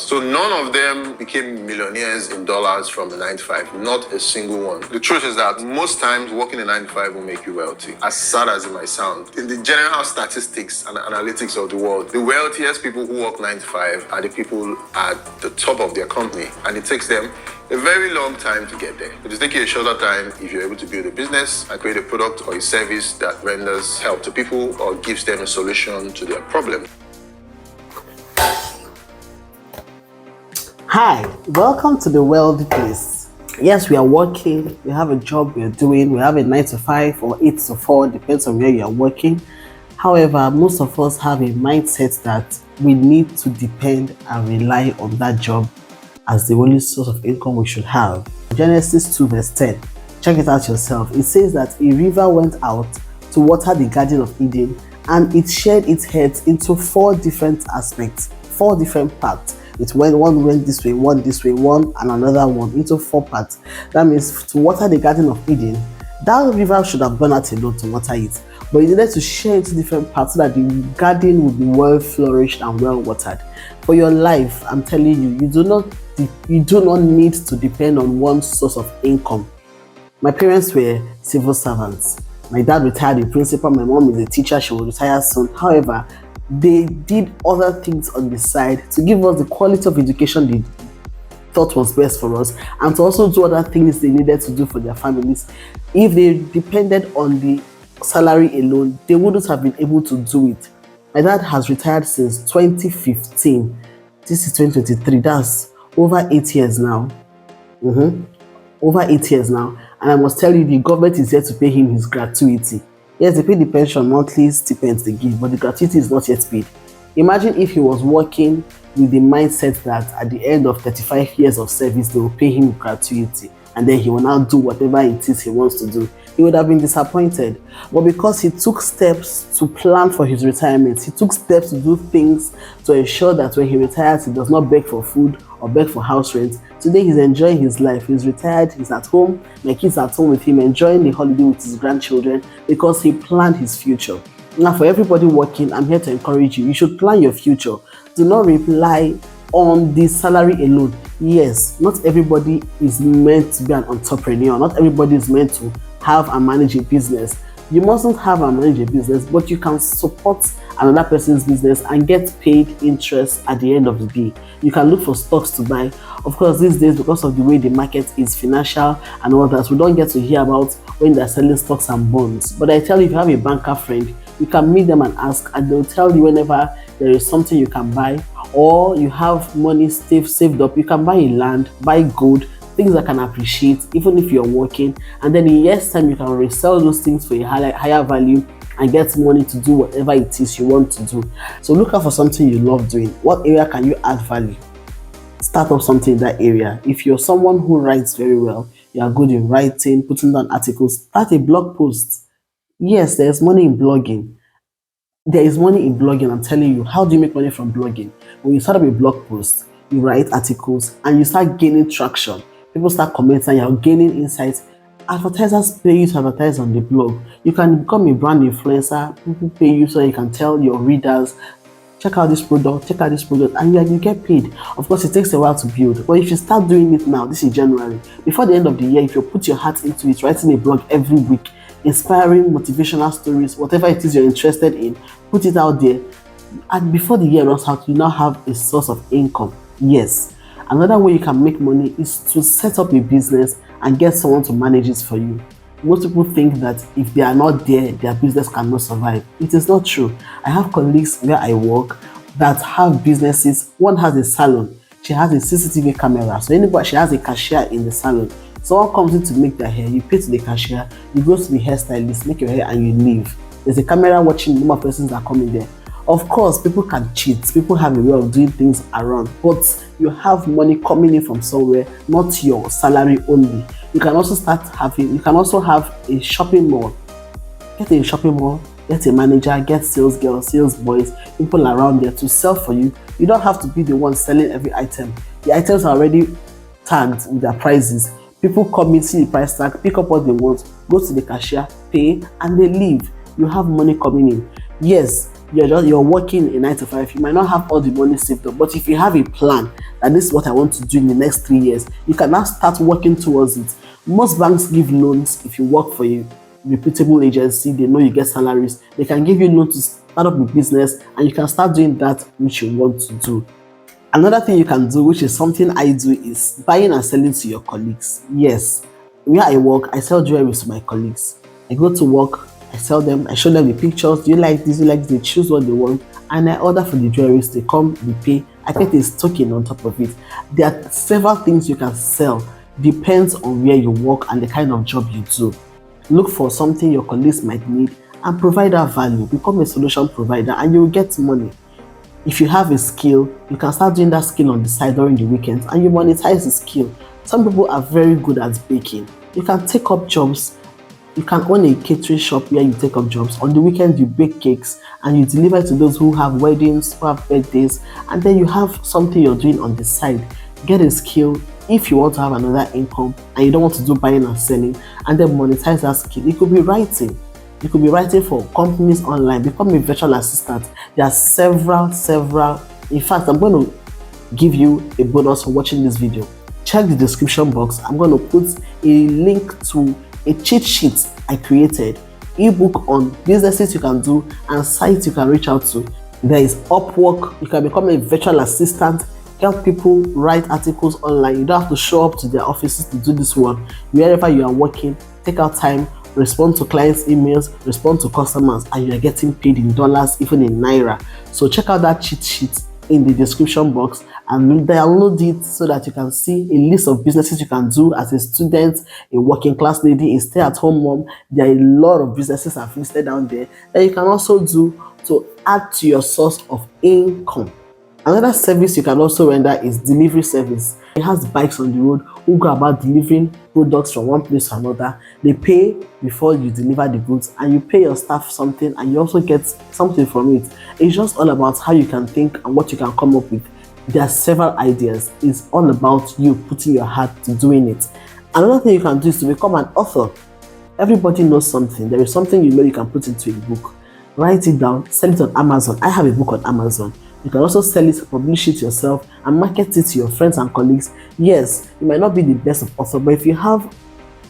So none of them became millionaires in dollars from a 9 to 5. Not a single one. The truth is that most times working a 9 to 5 will make you wealthy. As sad as it might sound. In the general statistics and analytics of the world, the wealthiest people who work 9 to 5 are the people at the top of their company. And it takes them a very long time to get there. It will take you a shorter time if you're able to build a business and create a product or a service that renders help to people or gives them a solution to their problem. Hi, welcome to the wealthy place. Yes, we are working, we have a job we are doing, we have a 9 to 5 or 8 to 4, depends on where you are working. However, most of us have a mindset that we need to depend and rely on that job as the only source of income we should have. Genesis 2 verse 10, check it out yourself. It says that a river went out to water the Garden of Eden and it shared its heads into 4 different aspects, 4 different parts. One went this way, one this way, one and another one into 4 parts. That means to water the Garden of Eden, that river should have gone out alone to water it, but it needed to share into different parts so that the garden would be well flourished and well watered. For your life, I'm telling you, you do not need to depend on one source of income. My parents were civil servants. My dad retired a principal, my mom is a teacher, she will retire soon. However, they did other things on the side to give us the quality of education they thought was best for us, and to also do other things they needed to do for their families. If they depended on the salary alone, they wouldn't have been able to do it. My dad has retired since 2015. This is 2023. That's over 8 years now. Over 8 years now. And I must tell you, the government is here to pay him his gratuity. Yes, they pay the pension, monthly stipends they give, but the gratuity is not yet paid. Imagine if he was working with the mindset that at the end of 35 years of service, they will pay him gratuity, and then he will now do whatever it is he wants to do. He would have been disappointed. But because he took steps to plan for his retirement, he took steps to do things to ensure that when he retires, he does not beg for food or beg for house rent. Today, he's enjoying his life. He's retired, he's at home, my kids are at home with him, enjoying the holiday with his grandchildren because he planned his future. Now, for everybody working, I'm here to encourage you. You should plan your future. Do not rely on the salary alone. Yes, not everybody is meant to be an entrepreneur. Not everybody is meant to have and manage a business. You mustn't have and manage a business, but you can support another person's business and get paid interest at the end of the day. You can look for stocks to buy. Of course, these days, because of the way the market is financial and all that, we don't get to hear about when they're selling stocks and bonds. But I tell you, if you have a banker friend, you can meet them and ask, and they'll tell you whenever there is something you can buy, or you have money saved up, you can buy a land, buy gold, things that can appreciate even if you're working, and then in years time you can resell those things for a higher value and get money to do whatever it is you want to do. So look out for something you love doing. What area can you add value? Start up something in that area. If you're someone who writes very well, you are good in writing, putting down articles, start a blog post. Yes, there's money in blogging. There is money in blogging. I'm telling you. How do you make money from blogging? When you start up a blog post, you write articles and you start gaining traction. People start commenting, you're gaining insights. Advertisers pay you to advertise on the blog. You can become a brand influencer. People pay you so you can tell your readers, check out this product, and you get paid. Of course, it takes a while to build, but if you start doing it now, this is January, before the end of the year, if you put your heart into it, writing a blog every week, inspiring motivational stories, whatever it is you're interested in, put it out there, and before the year runs out, you now have a source of income. Yes. Another way you can make money is to set up a business and get someone to manage it for you. Most people think that if they are not there, their business cannot survive. It is not true. I have colleagues where I work that have businesses. One has a salon. She has a CCTV camera. So anybody, she has a cashier in the salon. Someone comes in to make their hair. You pay to the cashier. You go to the hairstylist, make your hair, and you leave. There's a camera watching the number of persons that come in there. Of course, people can cheat. People have a way of doing things around, but you have money coming in from somewhere, not your salary only. You can also have a shopping mall. Get a shopping mall, get a manager, get sales girls, sales boys, people around there to sell for you. You don't have to be the one selling every item. The items are already tagged with their prices. People come in, see the price tag, pick up what they want, go to the cashier, pay, and they leave. You have money coming in. Yes, you're working a 9 to 5, you might not have all the money saved up, but if you have a plan that this is what I want to do in the next 3 years, you can now start working towards it. Most banks give loans if you work for a reputable agency, they know you get salaries, they can give you loan to start up a business, and you can start doing that which you want to do. Another thing you can do, which is something I do, is buying and selling to your colleagues. Yes, where I work, I sell jewelry to my colleagues. I go to work, I sell them, I show them the pictures. Do you like this? Do you like this? They choose what they want, and I order for the jewelries. They come, they pay. I get a token on top of it. There are several things you can sell. Depends on where you work and the kind of job you do. Look for something your colleagues might need and provide that value. Become a solution provider, and you will get money. If you have a skill, you can start doing that skill on the side during the weekends, and you monetize the skill. Some people are very good at baking. You can take up jobs. You can own a catering shop where you take up jobs. On the weekend, you bake cakes and you deliver to those who have weddings, who have birthdays, and then you have something you're doing on the side. Get a skill if you want to have another income and you don't want to do buying and selling, and then monetize that skill. It could be writing. You could be writing for companies online. Become a virtual assistant. There are several. In fact, I'm going to give you a bonus for watching this video. Check the description box. I'm going to put a link to a cheat sheet I created, ebook on businesses you can do and sites you can reach out to. There is Upwork. You can become a virtual assistant, help people write articles online. You don't have to show up to their offices to do this work. Wherever you are working, take out time, respond to clients' emails, respond to customers, and you are getting paid in dollars, even in naira. So check out that cheat sheet in the description box and download it so that you can see a list of businesses you can do as a student, a working class lady, a stay-at-home mom. There are a lot of businesses I've listed down there that you can also do to add to your source of income. Another service you can also render is delivery service. It has bikes on the road who go about delivering products from one place to another. They pay before you deliver the goods, and you pay your staff something, and you also get something from it. It's just all about how you can think and what you can come up with. There are several ideas. It's all about you putting your heart to doing it. Another thing you can do is to become an author. Everybody knows something. There is something you know you can put into a book. Write it down, sell it on Amazon. I have a book on Amazon. You can also sell it, publish it yourself, and market it to your friends and colleagues. Yes, you might not be the best of author, but if you have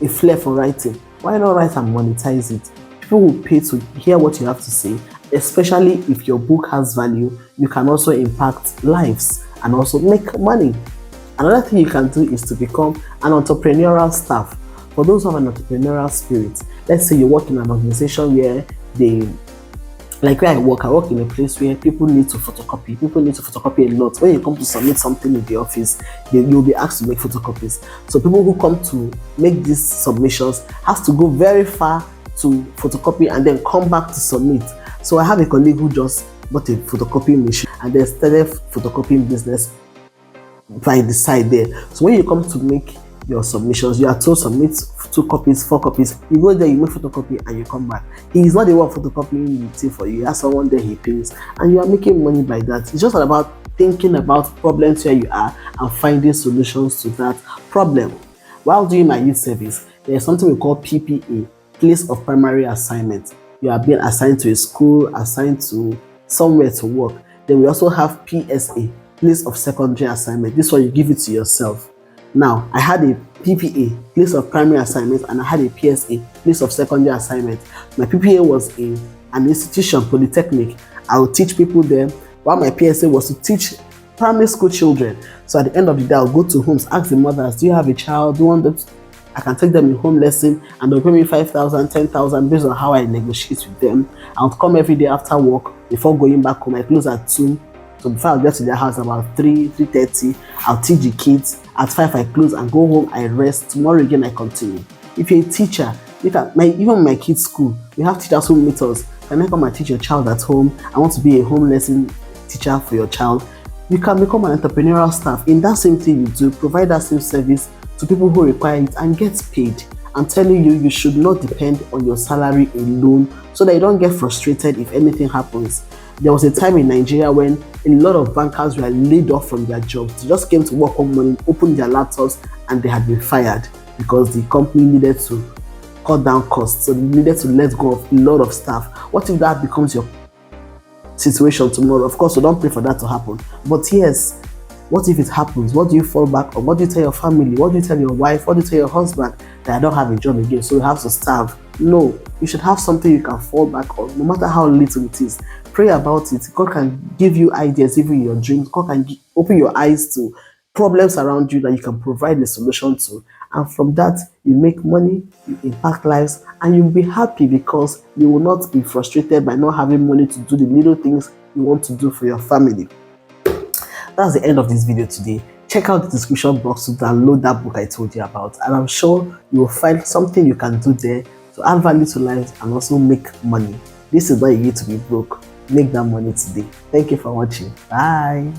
a flair for writing, why not write and monetize it? People will pay to hear what you have to say, especially if your book has value. You can also impact lives and also make money. Another thing you can do is to become an entrepreneurial staff. For those who have an entrepreneurial spirit, let's say you work in an organization where like where I work in a place where people need to photocopy. People need to photocopy a lot. When you come to submit something in the office, you'll be asked to make photocopies. So people who come to make these submissions has to go very far to photocopy and then come back to submit. So I have a colleague who just bought a photocopying machine and then started photocopying business by the side there. So when you come to make your submissions, you are told submit 2 copies, 4 copies. You go there, you make photocopy, and you come back. He is not the one photocopying the thing for you. He has someone there he pays, and you are making money by that. It's just about thinking about problems where you are and finding solutions to that problem. While doing my youth service, there is something we call PPA, place of primary assignment. You are being assigned to a school, assigned to somewhere to work. Then we also have PSA, place of secondary assignment. This one you give it to yourself. Now, I had a PPA, place of primary assignment, and I had a PSA, place of secondary assignment. My PPA was in an institution, Polytechnic. I would teach people there, while my PSA was to teach primary school children. So at the end of the day, I'll go to homes, ask the mothers, do you have a child? Do you want them to? I can take them in home lesson, and they'll pay me 5,000, 10,000 based on how I negotiate with them. I'll come every day after work. Before going back home, I close at 2. So before I get to their house about 3:30, I'll teach the kids. At 5, I close and go home, I rest. Tomorrow again, I continue. If you're a teacher, look at even my kids' school, we have teachers who meet us. Can I come and teach your child at home? I want to be a home lesson teacher for your child. You can become an entrepreneurial staff. In that same thing you do, provide that same service to people who require it and get paid. I'm telling you, you should not depend on your salary alone so that you don't get frustrated if anything happens. There was a time in Nigeria when a lot of bankers were laid off from their jobs. They just came to work one morning, opened their laptops, and they had been fired because the company needed to cut down costs. So they needed to let go of a lot of staff. What if that becomes your situation tomorrow. Of course, we don't pray for that to happen. But yes, what if it happens? What do you fall back on? What do you tell your family? What do you tell your wife? What do you tell your husband? That I don't have a job again, so you have to starve. No, you should have something you can fall back on, no matter how little it is. Pray about it. God can give you ideas, even in your dreams. God can open your eyes to problems around you that you can provide a solution to. And from that, you make money, you impact lives, and you'll be happy because you will not be frustrated by not having money to do the little things you want to do for your family. That's the end of this video today. Check out the description box to download that book I told you about, and I'm sure you will find something you can do there to add value to lives and also make money. This is why you need to be broke. Make that money today. Thank you for watching. Bye.